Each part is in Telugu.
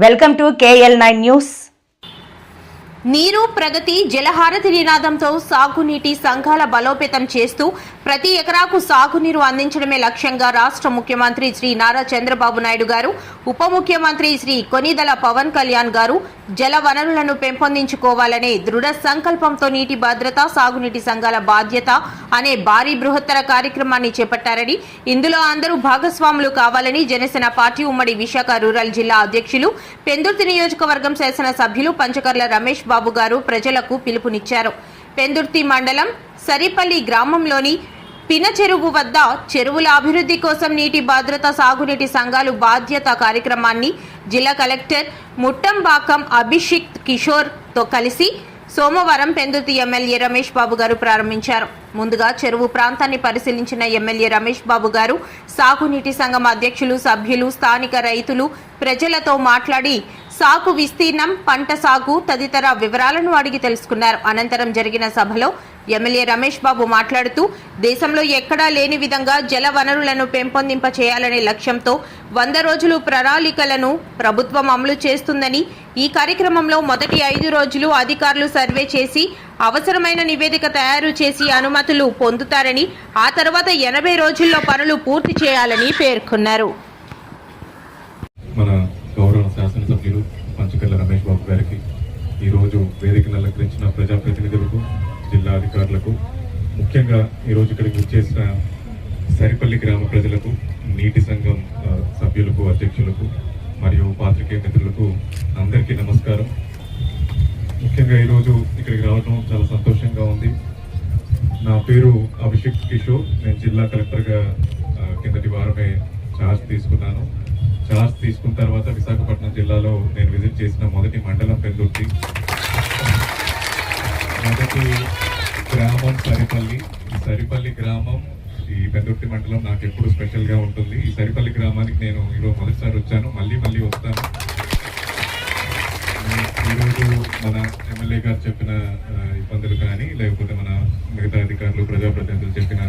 Welcome to KL9 news. నీరు ప్రగతి జలహారతి నినాదంతో సాగునీటి సంఘాల బలోపేతం చేస్తూ ప్రతి ఎకరాకు సాగునీరు అందించడమే లక్ష్యంగా రాష్ట్ర ముఖ్యమంత్రి శ్రీ నారా చంద్రబాబు నాయుడు గారు, ఉప ముఖ్యమంత్రి శ్రీ కొనిదెల పవన్ కళ్యాణ్ గారు జల వనరులను పెంపొందించుకోవాలనే దృఢ సంకల్పంతో నీటి భద్రత, సాగునీటి సంఘాల బాధ్యత అనే భారీ బృహత్తర కార్యక్రమాన్ని చేపట్టారని, ఇందులో అందరూ భాగస్వాములు కావాలని జనసేన పార్టీ ఉమ్మడి విశాఖ రూరల్ జిల్లా అధ్యక్షులు, పెందుర్తి నియోజకవర్గం శాసన సభ్యులు పంచకర్ల రమేష్ బాబు గారు ప్రజలకు పిలుపునిచ్చారు. పెందుర్తి మండలం సరిపల్లి గ్రామంలోని పిన చెరువు వద్ద చెరువుల అభివృద్ధి కోసం నీటి భద్రత, సాగునీటి సంఘాలు బాధ్యత కార్యక్రమాన్ని జిల్లా కలెక్టర్ ముట్టంబాకం అభిషిక్ కిషోర్ తో కలిసి సోమవారం పెందుర్తి ఎమ్మెల్యే రమేష్ బాబు గారు ప్రారంభించారు. ముందుగా చెరువు ప్రాంతాన్ని పరిశీలించిన ఎమ్మెల్యే రమేష్ బాబు గారు సాగునీటి సంఘం అధ్యక్షులు, సభ్యులు, స్థానిక రైతులు, ప్రజలతో మాట్లాడి సాగు విస్తీర్ణం, పంట సాగు తదితర వివరాలను అడిగి తెలుసుకున్నారు. అనంతరం జరిగిన సభలో ఎమ్మెల్యే రమేష్ బాబు మాట్లాడుతూ దేశంలో ఎక్కడా లేని విధంగా జల వనరులను పెంపొందింప చేయాలనే లక్ష్యంతో 100 రోజులు ప్రణాళికలను ప్రభుత్వం అమలు చేస్తుందని, ఈ కార్యక్రమంలో మొదటి 5 రోజులు అధికారులు సర్వే చేసి అవసరమైన నివేదిక తయారు చేసి అనుమతులు పొందుతారని, ఆ తర్వాత 80 రోజుల్లో పనులు పూర్తి చేయాలని పేర్కొన్నారు. మన గౌరవ శాసనసభ్యులు పంచకర్ల రమేష్ బాబు గారికి, ఈరోజు వేదికను అలంకరించిన ప్రజాప్రతినిధులకు, జిల్లా అధికారులకు, ముఖ్యంగా ఈరోజు ఇక్కడికి వచ్చేసిన సరిపల్లి గ్రామ ప్రజలకు, నీటి సంఘం సభ్యులకు, అధ్యక్షులకు మరియు పాత్రికేయ మిత్రులకు అందరికీ నమస్కారం. ముఖ్యంగా ఈరోజు ఇక్కడికి రావడం చాలా సంతోషంగా ఉంది. నా పేరు అభిషిక్ కిషోర్. నేను జిల్లా కలెక్టర్గా కిందటి వారమే ఛార్జ్ తీసుకున్నాను. ఛార్జ్ తీసుకున్న తర్వాత విశాఖపట్నం జిల్లాలో నేను విజిట్ చేసిన మొదటి మండలం పెందుర్తి. మొదటి గ్రామం సరిపల్లి. ఈ సరిపల్లి గ్రామం, ఈ పెందుర్తి మండలం నాకు ఎప్పుడు స్పెషల్గా ఉంటుంది. ఈ సరిపల్లి గ్రామానికి నేను ఈరోజు మొదటిసారి వచ్చాను, మళ్ళీ వస్తాను. ఈరోజు మన ఎమ్మెల్యే గారు చెప్పిన ఇబ్బందులు కానీ, లేకపోతే మన మిగతా అధికారులు, ప్రజాప్రతినిధులు చెప్పిన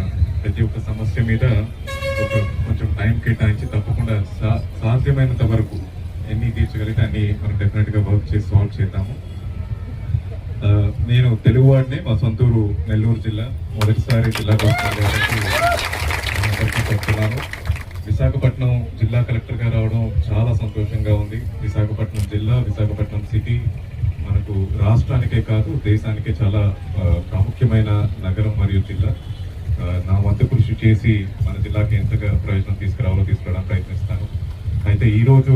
ప్రతి ఒక్క సమస్య మీద కొంచెం టైం కేటాయించి తప్పకుండా సాధ్యమైనంత వరకు ఎన్ని తీర్చగలిగితే అన్ని మనం డెఫినెట్గా వర్క్ చేసి సాల్వ్ చేద్దాము. నేను తెలుగువాడిని, మా సొంతూరు నెల్లూరు జిల్లా. మొదటిసారి జిల్లాకు చెప్తున్నాను. విశాఖపట్నం జిల్లా కలెక్టర్గా రావడం చాలా సంతోషంగా ఉంది. విశాఖపట్నం జిల్లా, విశాఖపట్నం సిటీ మనకు రాష్ట్రానికే కాదు దేశానికే చాలా ప్రాముఖ్యమైన నగరం మరియు జిల్లా. నా వంతు కృషి చేసి మన జిల్లాకి ఎంతగా ప్రయోజనం తీసుకురావడానికి ప్రయత్నిస్తాను. అయితే ఈరోజు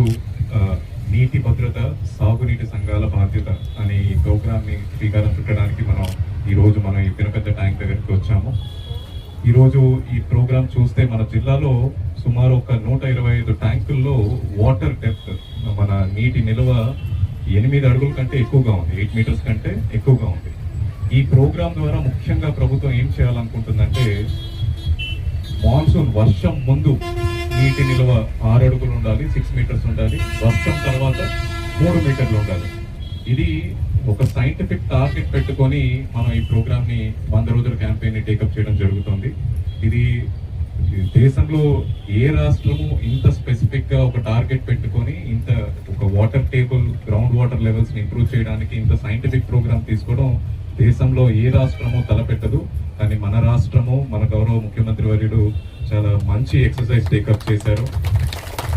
నీటి భద్రత, సాగునీటి సంఘాల బాధ్యత అనే ఈ ప్రోగ్రామ్ని శ్రీకారం చుట్టడానికి మనం ఈ పినపెద్ద ట్యాంక్ దగ్గరికి వచ్చాము. ఈరోజు ఈ ప్రోగ్రామ్ చూస్తే మన జిల్లాలో సుమారు ఒక 125 ట్యాంకుల్లో వాటర్ డెప్త్, మన నీటి నిల్వ 8 అడుగుల కంటే ఎక్కువగా ఉంది, 8 మీటర్స్ కంటే ఎక్కువగా ఉంది. ఈ ప్రోగ్రామ్ ద్వారా ముఖ్యంగా ప్రభుత్వం ఏం చేయాలనుకుంటుందంటే, మాన్సూన్ వర్షం ముందు నీటి నిల్వ 6 అడుగులు ఉండాలి, 6 మీటర్స్ ఉండాలి. వర్షం తర్వాత 3 మీటర్లు ఉండాలి. ఇది ఒక సైంటిఫిక్ టార్గెట్ పెట్టుకొని మనం ఈ ప్రోగ్రామ్ ని 100 రోజుల క్యాంపెయిన్ ని టేకప్ చేయడం జరుగుతుంది. ఇది దేశంలో ఏ రాష్ట్రము ఇంత స్పెసిఫిక్ గా ఒక టార్గెట్ పెట్టుకొని ఇంత ఒక water table, ground water levels ని ఇంప్రూవ్ చేయడానికి ఇంత సైంటిఫిక్ ప్రోగ్రామ్ తీసుకోవడం దేశంలో ఏ రాష్ట్రము తలపెట్టదు. కానీ మన రాష్ట్రము, మన గౌరవ ముఖ్యమంత్రి వర్యుడు చాలా మంచి ఎక్సర్సైజ్ టేకప్ చేశారు.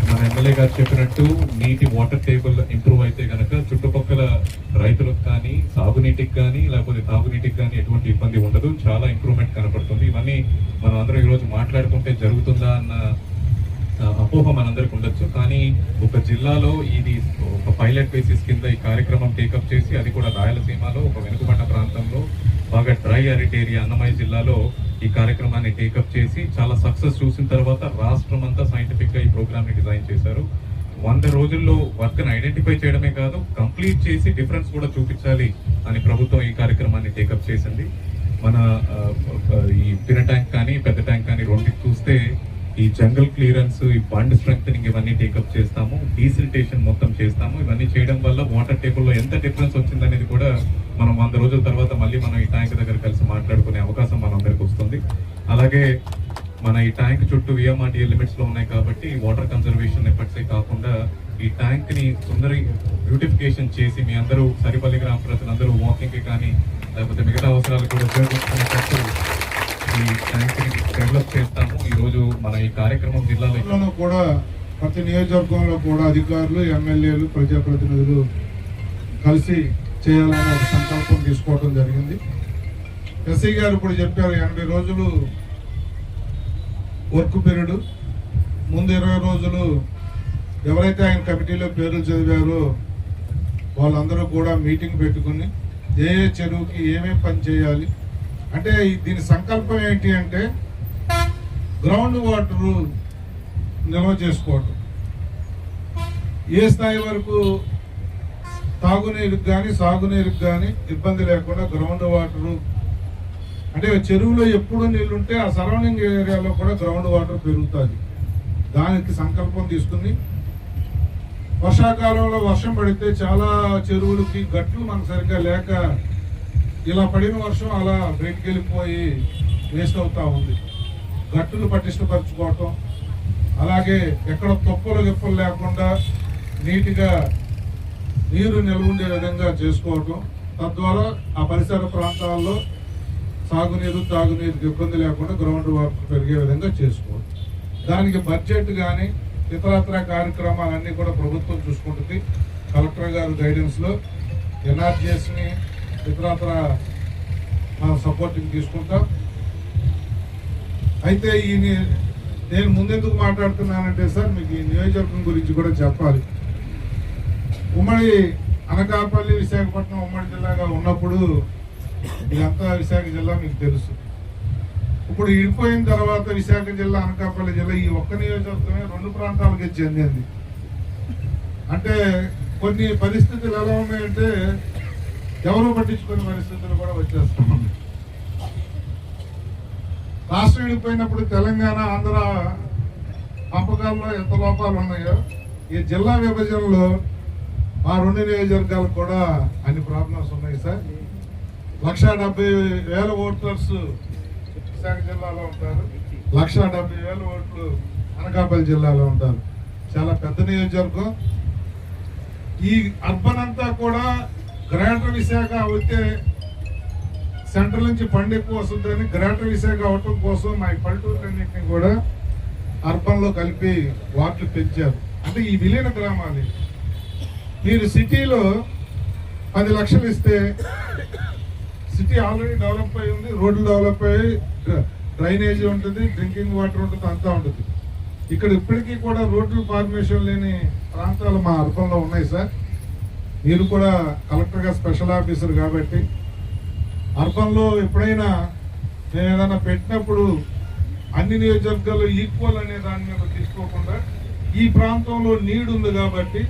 మన ఎమ్మెల్యే గారు చెప్పినట్టు నీటి వాటర్ టేబుల్ ఇంప్రూవ్ అయితే కనుక చుట్టుపక్కల రైతులకు కానీ, సాగునీటికి కానీ, లేకపోతే తాగునీటికి కానీ ఎటువంటి ఇబ్బంది ఉండదు. చాలా ఇంప్రూవ్మెంట్ కనపడుతుంది. ఇవన్నీ మనం అందరం ఈరోజు మాట్లాడుకుంటే జరుగుతుందా అన్న అపోహ మనందరికి ఉండొచ్చు. కానీ ఒక జిల్లాలో ఇది ఒక పైలట్ బేసిస్ కింద ఈ కార్యక్రమం టేకప్ చేసి, అది కూడా రాయలసీమలో ఒక వెనుకబడ్డ ప్రాంతంలో, బాగా డ్రై అరిడ్ ఏరియా అన్నమయ్య జిల్లాలో ఈ కార్యక్రమాన్ని టేకప్ చేసి చాలా సక్సెస్ చూసిన తర్వాత రాష్ట్రం అంతా సైంటిఫిక్ గా ఈ ప్రోగ్రామ్ ని డిజైన్ చేశారు. 100 రోజుల్లో వర్క్ ని ఐడెంటిఫై చేయడమే కాదు, కంప్లీట్ చేసి డిఫరెన్స్ కూడా చూపించాలి అని ప్రభుత్వం ఈ కార్యక్రమాన్ని టేకప్ చేసింది. మన ఈ పిన ట్యాంక్ కానీ, పెద్ద ట్యాంక్ కానీ రెండింటి చూస్తే ఈ జంగల్ క్లియరెన్స్, ఈ బండ్ స్ట్రెంగ్ ఇవన్నీ టేకప్ చేస్తాము, డీసిల్టేషన్ మొత్తం చేస్తాము. ఇవన్నీ చేయడం వల్ల వాటర్ టేబుల్లో ఎంత డిఫరెన్స్ వచ్చిందనేది కూడా మనం 100 రోజుల తర్వాత మళ్ళీ మనం ఈ ట్యాంక్ దగ్గర కలిసి మాట్లాడుకునే అవకాశం మనందరికి వస్తుంది. అలాగే మన ఈ ట్యాంక్ చుట్టూ VMRDA లిమిట్స్ లో ఉన్నాయి కాబట్టి వాటర్ కన్జర్వేషన్ ఎఫర్ట్సే కాకుండా ఈ ట్యాంక్ ని బ్యూటిఫికేషన్ చేసి మీ అందరూ సరిపల్లి గ్రామ ప్రజలందరూ వాకింగ్ కి కానీ లేకపోతే మిగతా అవసరాలు కూడా ఉపయోగించుకునేటట్టు ఈ ట్యాంక్ ని డెవలప్ చేస్తాము. ఈ రోజు మన ఈ కార్యక్రమం జిల్లాలో కూడా ప్రతి నియోజకవర్గంలో కూడా అధికారులు, ఎమ్మెల్యేలు, ప్రజాప్రతినిధులు కలిసి చేయాలని ఒక సంకల్పం తీసుకోవడం జరిగింది. ఎస్ఐ గారు ఇప్పుడు చెప్పారు 80 రోజులు వర్క్ పీరియడ్, ముందు 20 రోజులు ఎవరైతే ఆయన కమిటీలో పేర్లు చదివారో వాళ్ళందరూ కూడా మీటింగ్ పెట్టుకుని ఏ చెరువుకి ఏమేమి పని చేయాలి అంటే దీని సంకల్పం ఏంటి అంటే గ్రౌండ్ వాటర్ నిల్వ చేసుకోవటం, ఏ స్థాయి వరకు తాగునీరుకి కానీ సాగునీరుకి కానీ ఇబ్బంది లేకుండా గ్రౌండ్ వాటర్ అంటే చెరువులో ఎప్పుడు నీళ్ళు ఉంటే ఆ సరౌండింగ్ ఏరియాలో కూడా గ్రౌండ్ వాటర్ పెరుగుతుంది. దానికి సంకల్పం తీసుకుని వర్షాకాలంలో వర్షం పడితే చాలా చెరువులకి గట్లు మనకు సరిగ్గా లేక ఇలా పడిన వర్షం అలా బయటికి వెళ్ళిపోయి వేస్ట్ అవుతా ఉంది. గట్టులు పటిష్టపరచుకోవటం, అలాగే ఎక్కడ తొప్పలు గిప్పలు లేకుండా నీట్గా నీరు నిల్వ ఉండే విధంగా చేసుకోవటం, తద్వారా ఆ పరిసర ప్రాంతాల్లో సాగునీరు తాగునీరుకి ఇబ్బంది లేకుండా గ్రౌండ్ వాటర్ పెరిగే విధంగా చేసుకోవచ్చు. దానికి బడ్జెట్ కానీ ఇతరత్ర కార్యక్రమాలన్నీ కూడా ప్రభుత్వం చూసుకుంటుంది. కలెక్టర్ గారు గైడెన్స్లో ఎన్ఆర్జీఎస్ని ఇతరత్ర మనం సపోర్టింగ్ తీసుకుంటాం. అయితే నేను ముందెందుకు మాట్లాడుతున్నానంటే సార్ మీకు ఈ నియోజకవర్గం గురించి కూడా చెప్పాలి. ఉమ్మడి అనకాపల్లి, విశాఖపట్నం ఉమ్మడి జిల్లాగా ఉన్నప్పుడు ఇదంతా విశాఖ జిల్లా మీకు తెలుసు. ఇప్పుడు విడిపోయిన తర్వాత విశాఖ జిల్లా, అనకాపల్లి జిల్లా ఈ ఒక్క నియోజకవర్గమే 2 ప్రాంతాలకి చెందింది. అంటే కొన్ని పరిస్థితులు ఎలా ఉన్నాయంటే ఎవరు పట్టించుకునే పరిస్థితులు కూడా వచ్చేస్తున్నాయి. రాష్ట్రం విడిపోయినప్పుడు తెలంగాణ, ఆంధ్ర పంపకాల్లో ఎంత లోపాలు ఉన్నాయో ఈ జిల్లా విభజనలో ఆ 2 నియోజకవర్గాలకు కూడా అన్ని ప్రాబ్లమ్స్ ఉన్నాయి సార్. 170,000 ఓటర్స్ విశాఖ జిల్లాలో ఉంటారు, 170,000 ఓట్లు అనకాపల్లి జిల్లాలో ఉంటారు. చాలా పెద్ద నియోజకవర్గం. ఈ అర్బన్ అంతా కూడా గ్రేటర్ విశాఖ అయితే సెంట్రల్ నుంచి ఫండ్ ఎక్కువ వస్తుందని గ్రేటర్ విశాఖ అవటం కోసం మా పల్లెటూరులన్నింటినీ కూడా అర్బన్లో కలిపి వార్డులు పెంచారు. అంటే ఈ విలీన గ్రామాలు మీరు సిటీలో 10 లక్షలు ఇస్తే సిటీ ఆల్రెడీ డెవలప్ అయి ఉంది, రోడ్లు డెవలప్ అయ్యి డ్రైనేజీ ఉంటుంది, డ్రింకింగ్ వాటర్ ఉంటుంది, అంతా ఉంటుంది. ఇక్కడ ఇప్పటికీ కూడా రోడ్లు ఫార్మేషన్ లేని ప్రాంతాలు మా అర్బన్లో ఉన్నాయి సార్. మీరు కూడా కలెక్టర్గా స్పెషల్ ఆఫీసర్ కాబట్టి అర్బన్లో ఎప్పుడైనా నేను ఏదైనా పెట్టినప్పుడు అన్ని నియోజకవర్గాలు ఈక్వల్ అనే దాని మీద తీసుకోకుండా ఈ ప్రాంతంలో నీడ్ ఉంది కాబట్టి,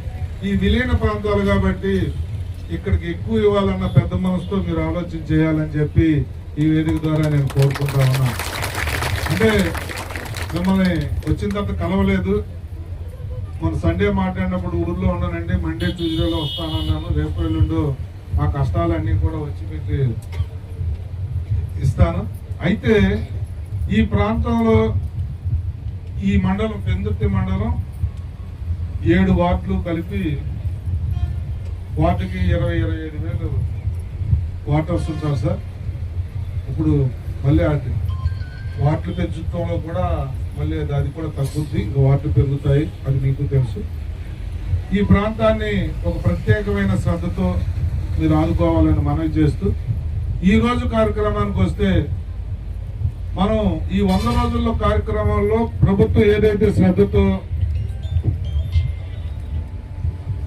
ఈ విలీన ప్రాంతాలు కాబట్టి ఇక్కడికి ఎక్కువ ఇవ్వాలన్న పెద్ద మనసుతో మీరు ఆలోచన చేయాలని చెప్పి ఈ వేదిక ద్వారా నేను కోరుకుంటా ఉన్నాను. అంటే మిమ్మల్ని వచ్చిన తర్వాత కలవలేదు, మన సండే మాట్లాడినప్పుడు ఊర్లో ఉన్నానండి, మండే ట్యూస్డేలో వస్తానన్నాను, రేపు ఎల్లుండో ఆ కష్టాలన్నీ కూడా వచ్చి మీకు ఇస్తాను. అయితే ఈ ప్రాంతంలో ఈ మండలం పెందుర్తి మండలం 7 వార్డులు కలిపి వార్డుకి 20-25 వేలు వాటర్స్ ఉంటారు సార్. ఇప్పుడు మళ్ళీ వార్డులు పెంచడంలో కూడా మళ్ళీ అది కూడా తగ్గుద్ది, ఇంకా వార్డులు పెరుగుతాయి, అది మీకు తెలుసు. ఈ ప్రాంతాన్ని ఒక ప్రత్యేకమైన శ్రద్ధతో మీరు ఆదుకోవాలని మనవి చేస్తూ ఈ రోజు కార్యక్రమానికి వస్తే మనం ఈ 100 రోజుల్లో కార్యక్రమంలో ప్రభుత్వం ఏదైతే శ్రద్ధతో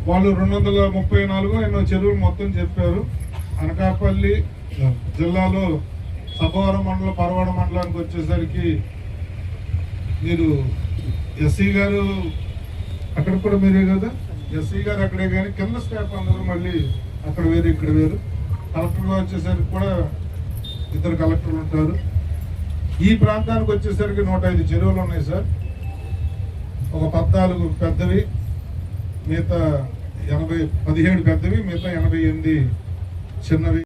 వాళ్ళు 234 ఎన్నో చెరువులు మొత్తం చెప్పారు. అనకాపల్లి జిల్లాలో సభవరం మండలం, పరవాడ మండలానికి వచ్చేసరికి మీరు ఎస్సీ గారు అక్కడ కూడా మీరే కదా, ఎస్సీ గారు అక్కడే, కానీ కింద స్టాఫ్ అందరూ మళ్ళీ అక్కడ వేరు ఇక్కడ వేరు. కలెక్టర్గా వచ్చేసరికి కూడా 2 కలెక్టర్లు ఉంటారు. ఈ ప్రాంతానికి వచ్చేసరికి 105 చెరువులు ఉన్నాయి సార్. ఒక 14 పెద్దవి, మిగతా 17 పెద్దవి, మిగతా 88 చిన్నవి.